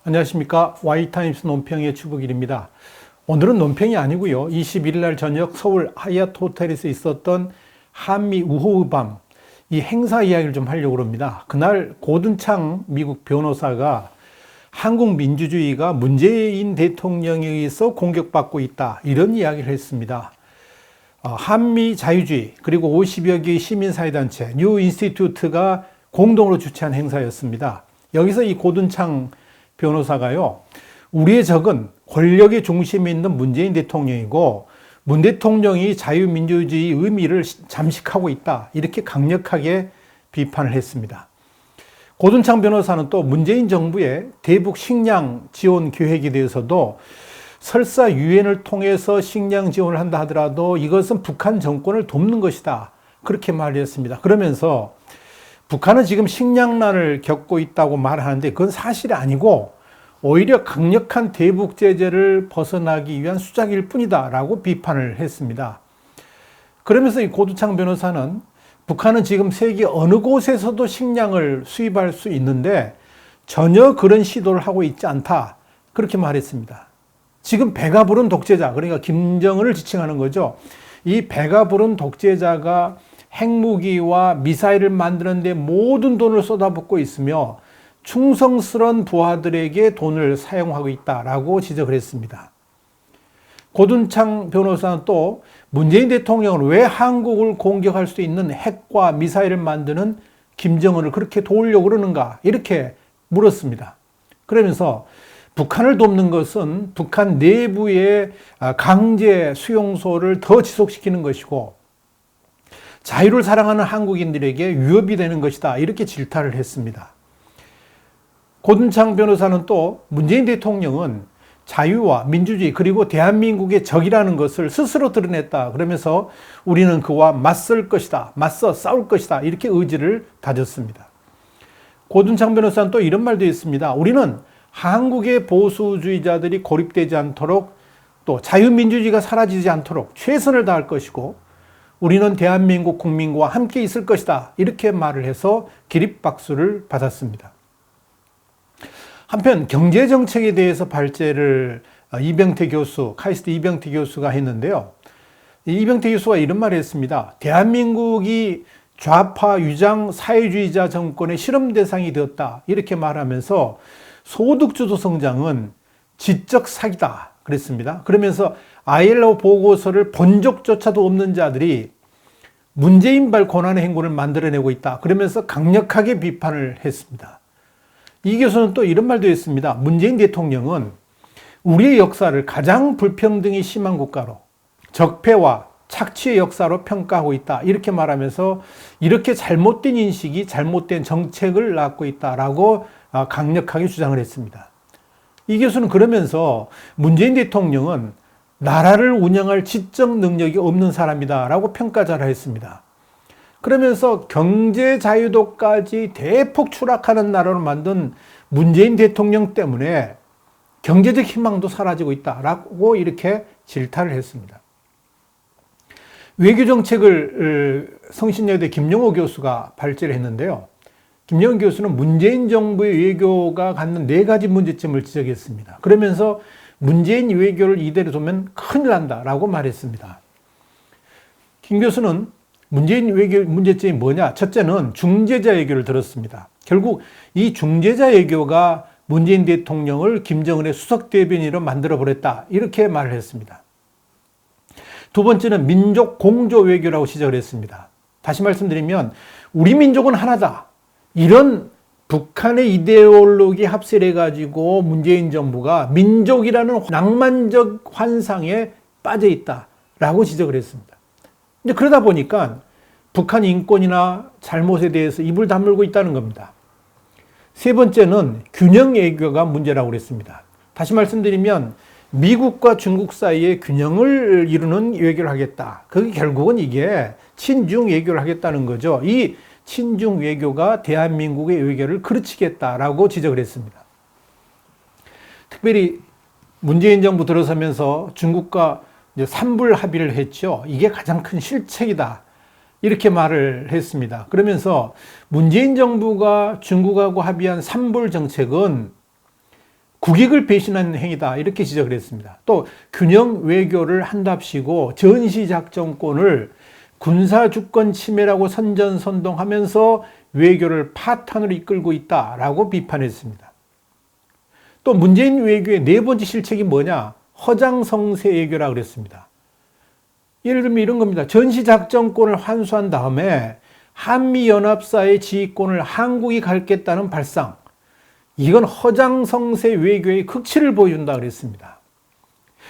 안녕하십니까. Y타임스 논평의 추국일입니다. 오늘은 논평이 아니고요. 21일 날 저녁 서울 하얏트 호텔에서 있었던 한미 우호의 밤, 이 행사 이야기를 좀 하려고 합니다. 그날 고든창 미국 변호사가 한국 민주주의가 문재인 대통령에 의해서 공격받고 있다, 이런 이야기를 했습니다. 한미 자유주의 그리고 50여 개의 시민사회단체 뉴 인스티튜트가 공동으로 주최한 행사였습니다. 여기서 이 고든창 변호사가요, 우리의 적은 권력의 중심에 있는 문재인 대통령이고 문 대통령이 자유민주주의 의미를 잠식하고 있다, 이렇게 강력하게 비판을 했습니다. 고든창 변호사는 또 문재인 정부의 대북 식량 지원 계획에 대해서도 설사 유엔을 통해서 식량 지원을 한다 하더라도 이것은 북한 정권을 돕는 것이다, 그렇게 말했습니다. 그러면서 북한은 지금 식량난을 겪고 있다고 말하는데 그건 사실이 아니고 오히려 강력한 대북 제재를 벗어나기 위한 수작일 뿐이다 라고 비판을 했습니다. 그러면서 이 고두창 변호사는 북한은 지금 세계 어느 곳에서도 식량을 수입할 수 있는데 전혀 그런 시도를 하고 있지 않다, 그렇게 말했습니다. 지금 배가 부른 독재자, 그러니까 김정은을 지칭하는 거죠. 이 배가 부른 독재자가 핵무기와 미사일을 만드는 데 모든 돈을 쏟아붓고 있으며 충성스러운 부하들에게 돈을 사용하고 있다라고 지적을 했습니다. 고든창 변호사는 또 문재인 대통령은 왜 한국을 공격할 수 있는 핵과 미사일을 만드는 김정은을 그렇게 도우려고 그러는가, 이렇게 물었습니다. 그러면서 북한을 돕는 것은 북한 내부의 강제 수용소를 더 지속시키는 것이고 자유를 사랑하는 한국인들에게 위협이 되는 것이다, 이렇게 질타를 했습니다. 고든창 변호사는 또 문재인 대통령은 자유와 민주주의 그리고 대한민국의 적이라는 것을 스스로 드러냈다, 그러면서 우리는 그와 맞설 것이다, 맞서 싸울 것이다, 이렇게 의지를 다졌습니다. 고든창 변호사는 또 이런 말도 했습니다. 우리는 한국의 보수주의자들이 고립되지 않도록 또 자유민주주의가 사라지지 않도록 최선을 다할 것이고 우리는 대한민국 국민과 함께 있을 것이다, 이렇게 말을 해서 기립박수를 받았습니다. 한편 경제정책에 대해서 발제를 이병태 교수, 카이스트 이병태 교수가 했는데요. 이병태 교수가 이런 말을 했습니다. 대한민국이 좌파 유장 사회주의자 정권의 실험 대상이 되었다, 이렇게 말하면서 소득주도 성장은 지적 사기다, 그랬습니다. 그러면서 ILO 보고서를 본 적조차도 없는 자들이 문재인발 고난의 행보를 만들어내고 있다, 그러면서 강력하게 비판을 했습니다. 이 교수는 또 이런 말도 했습니다. 문재인 대통령은 우리의 역사를 가장 불평등이 심한 국가로, 적폐와 착취의 역사로 평가하고 있다, 이렇게 말하면서 이렇게 잘못된 인식이 잘못된 정책을 낳고 있다라고 강력하게 주장을 했습니다. 이 교수는 그러면서 문재인 대통령은 나라를 운영할 지적 능력이 없는 사람이다 라고 평가를 했습니다. 그러면서 경제 자유도까지 대폭 추락하는 나라로 만든 문재인 대통령 때문에 경제적 희망도 사라지고 있다라고 이렇게 질타를 했습니다. 외교정책을 성신여대 김영호 교수가 발제를 했는데요. 김영호 교수는 문재인 정부의 외교가 갖는 4가지 문제점을 지적했습니다. 그러면서 문재인 외교를 이대로 두면 큰일 난다라고 말했습니다. 김 교수는 문재인 외교 문제점이 뭐냐? 첫째는 중재자 외교를 들었습니다. 결국 이 중재자 외교가 문재인 대통령을 김정은의 수석 대변인으로 만들어버렸다, 이렇게 말을 했습니다. 두 번째는 민족 공조 외교라고 지적을 했습니다. 다시 말씀드리면 우리 민족은 하나다, 이런 북한의 이데올로기 합세해가지고 문재인 정부가 민족이라는 낭만적 환상에 빠져 있다라고 지적을 했습니다. 근데 그러다 보니까 북한 인권이나 잘못에 대해서 입을 다물고 있다는 겁니다. 세 번째는 균형 외교가 문제라고 그랬습니다. 다시 말씀드리면 미국과 중국 사이에 균형을 이루는 외교를 하겠다. 그게 결국은 이게 친중 외교를 하겠다는 거죠. 이 친중 외교가 대한민국의 외교를 그르치겠다라고 지적을 했습니다. 특별히 문재인 정부 들어서면서 중국과 삼불 합의를 했죠. 이게 가장 큰 실책이다, 이렇게 말을 했습니다. 그러면서 문재인 정부가 중국하고 합의한 삼불 정책은 국익을 배신하는 행위다 이렇게 지적을 했습니다. 또 균형 외교를 한답시고 전시작전권을 군사주권 침해라고 선전선동하면서 외교를 파탄으로 이끌고 있다라고 비판했습니다. 또 문재인 외교의 네 번째 실책이 뭐냐? 허장성세 외교라고 그랬습니다. 예를 들면 이런 겁니다. 전시작전권을 환수한 다음에 한미연합사의 지휘권을 한국이 갖겠다는 발상. 이건 허장성세 외교의 극치를 보여준다 그랬습니다.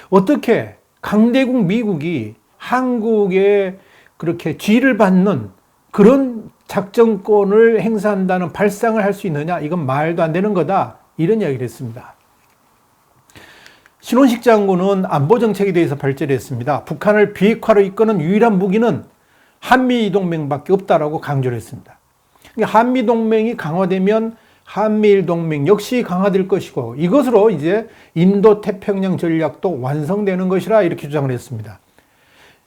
어떻게 강대국 미국이 한국에 그렇게 지휘를 받는 그런 작전권을 행사한다는 발상을 할 수 있느냐? 이건 말도 안 되는 거다. 이런 이야기를 했습니다. 신원식 장군은 안보 정책에 대해서 발제를 했습니다. 북한을 비핵화로 이끄는 유일한 무기는 한미동맹밖에 없다라고 강조를 했습니다. 한미동맹이 강화되면 한미일 동맹 역시 강화될 것이고 이것으로 이제 인도태평양 전략도 완성되는 것이라 이렇게 주장을 했습니다.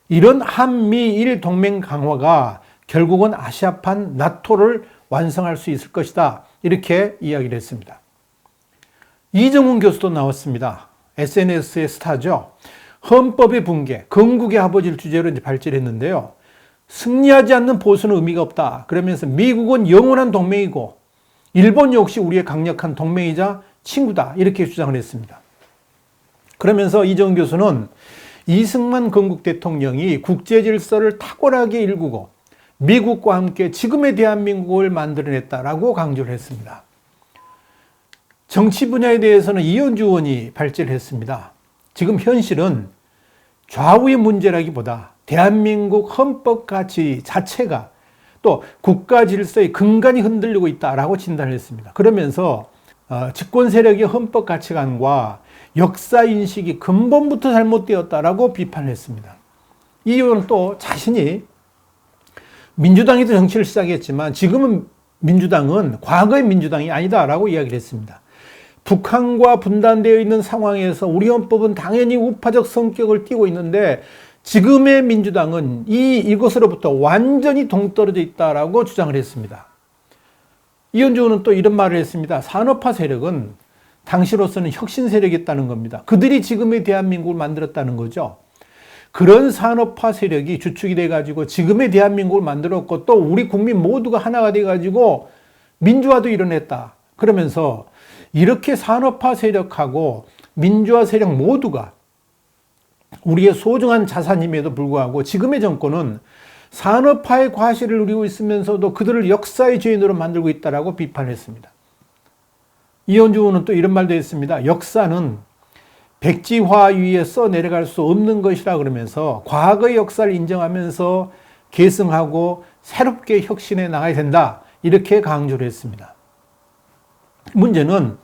이런 한미일 동맹 강화가 결국은 아시아판 나토를 완성할 수 있을 것이다. 이렇게 이야기를 했습니다. 이정훈 교수도 나왔습니다. SNS의 스타죠. 헌법의 붕괴, 건국의 아버지를 주제로 이제 발제를 했는데요. 승리하지 않는 보수는 의미가 없다. 그러면서 미국은 영원한 동맹이고 일본 역시 우리의 강력한 동맹이자 친구다. 이렇게 주장을 했습니다. 그러면서 이정훈 교수는 이승만 건국 대통령이 국제 질서를 탁월하게 일구고 미국과 함께 지금의 대한민국을 만들어냈다라고 강조를 했습니다. 정치 분야에 대해서는 이현주 의원이 발제를 했습니다. 지금 현실은 좌우의 문제라기보다 대한민국 헌법 가치 자체가 또 국가 질서의 근간이 흔들리고 있다라고 진단을 했습니다. 그러면서 집권 세력의 헌법 가치관과 역사 인식이 근본부터 잘못되었다라고 비판을 했습니다. 이 의원은 또 자신이 민주당에서 정치를 시작했지만 지금은 민주당은 과거의 민주당이 아니다라고 이야기를 했습니다. 북한과 분단되어 있는 상황에서 우리 헌법은 당연히 우파적 성격을 띠고 있는데 지금의 민주당은 이것으로부터 완전히 동떨어져 있다라고 주장을 했습니다. 이현주 의원은 또 이런 말을 했습니다. 산업화 세력은 당시로서는 혁신 세력이었다는 겁니다. 그들이 지금의 대한민국을 만들었다는 거죠. 그런 산업화 세력이 주축이 돼가지고 지금의 대한민국을 만들었고 또 우리 국민 모두가 하나가 돼가지고 민주화도 이뤄냈다. 그러면서 이렇게 산업화 세력하고 민주화 세력 모두가 우리의 소중한 자산임에도 불구하고 지금의 정권은 산업화의 과실을 누리고 있으면서도 그들을 역사의 죄인으로 만들고 있다라고 비판했습니다. 이현주 의원은 또 이런 말도 했습니다. 역사는 백지화 위에 써 내려갈 수 없는 것이라 그러면서 과거의 역사를 인정하면서 계승하고 새롭게 혁신해 나가야 된다. 이렇게 강조를 했습니다. 문제는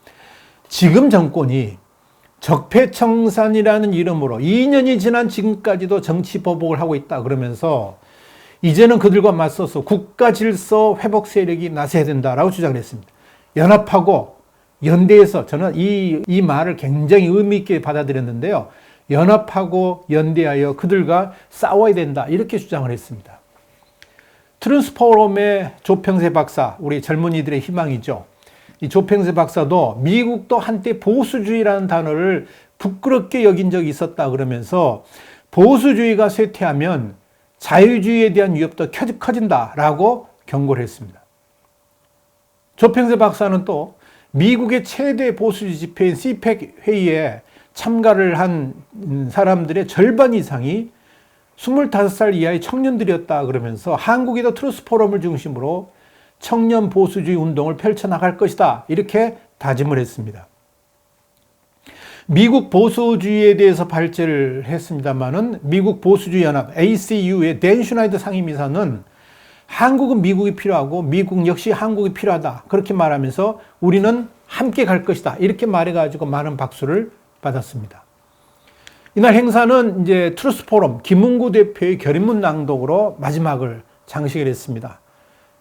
지금 정권이 적폐청산이라는 이름으로 2년이 지난 지금까지도 정치 보복을 하고 있다 그러면서 이제는 그들과 맞서서 국가 질서 회복 세력이 나서야 된다라고 주장을 했습니다. 연합하고 연대해서 저는 이 말을 굉장히 의미 있게 받아들였는데요. 연합하고 연대하여 그들과 싸워야 된다 이렇게 주장을 했습니다. 트루스 포럼의 조평세 박사, 우리 젊은이들의 희망이죠. 이 조평세 박사도 미국도 한때 보수주의라는 단어를 부끄럽게 여긴 적이 있었다 그러면서 보수주의가 쇠퇴하면 자유주의에 대한 위협도 커진다라고 경고를 했습니다. 조평세 박사는 또 미국의 최대 보수주의 집회인 CPEC 회의에 참가를 한 사람들의 절반 이상이 25살 이하의 청년들이었다 그러면서 한국에도 트루스 포럼을 중심으로 청년 보수주의 운동을 펼쳐나갈 것이다 이렇게 다짐을 했습니다. 미국 보수주의에 대해서 발제를 했습니다마는 미국 보수주의 연합 ACU의 댄 슈나이더 상임이사는 한국은 미국이 필요하고 미국 역시 한국이 필요하다 그렇게 말하면서 우리는 함께 갈 것이다 이렇게 말해가지고 많은 박수를 받았습니다. 이날 행사는 이제 트루스 포럼 김문구 대표의 결의문 낭독으로 마지막을 장식을 했습니다.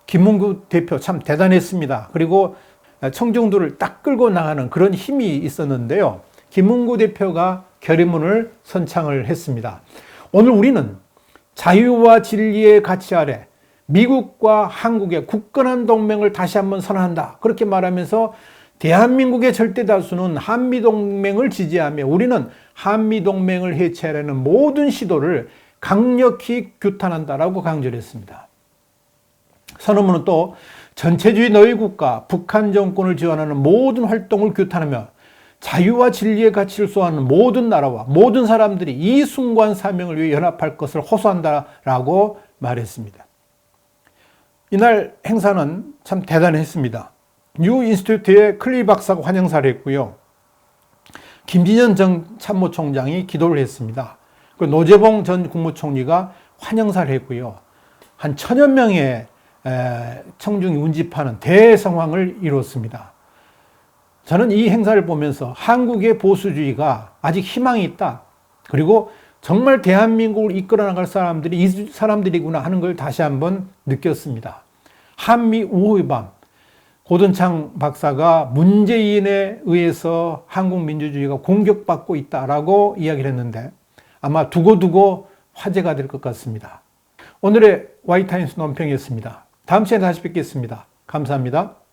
김문구 대표 참 대단했습니다. 그리고 청중들을 딱 끌고 나가는 그런 힘이 있었는데요. 김문구 대표가 결의문을 선창을 했습니다. 오늘 우리는 자유와 진리의 가치 아래 미국과 한국의 굳건한 동맹을 다시 한번 선언한다. 그렇게 말하면서 대한민국의 절대 다수는 한미동맹을 지지하며 우리는 한미동맹을 해체하려는 모든 시도를 강력히 규탄한다라고 강조를 했습니다. 선언문은 또 전체주의 너희국가, 북한 정권을 지원하는 모든 활동을 규탄하며 자유와 진리의 가치를 소화하는 모든 나라와 모든 사람들이 이 숭고한 사명을 위해 연합할 것을 호소한다라고 말했습니다. 이날 행사는 참 대단했습니다. 뉴 인스티튜트의 클리 박사가 환영사를 했고요. 김진현 전 참모총장이 기도를 했습니다. 노재봉 전 국무총리가 환영사를 했고요. 한 1000여 명의 청중이 운집하는 대성황을 이뤘습니다. 저는 이 행사를 보면서 한국의 보수주의가 아직 희망이 있다. 그리고 정말 대한민국을 이끌어 나갈 사람들이 이 사람들이구나 하는 걸 다시 한번 느꼈습니다. 한미 우호의 밤, 고든창 박사가 문재인에 의해서 한국 민주주의가 공격받고 있다라고 이야기를 했는데 아마 두고두고 화제가 될 것 같습니다. 오늘의 와이타임스 논평이었습니다. 다음 시간에 다시 뵙겠습니다. 감사합니다.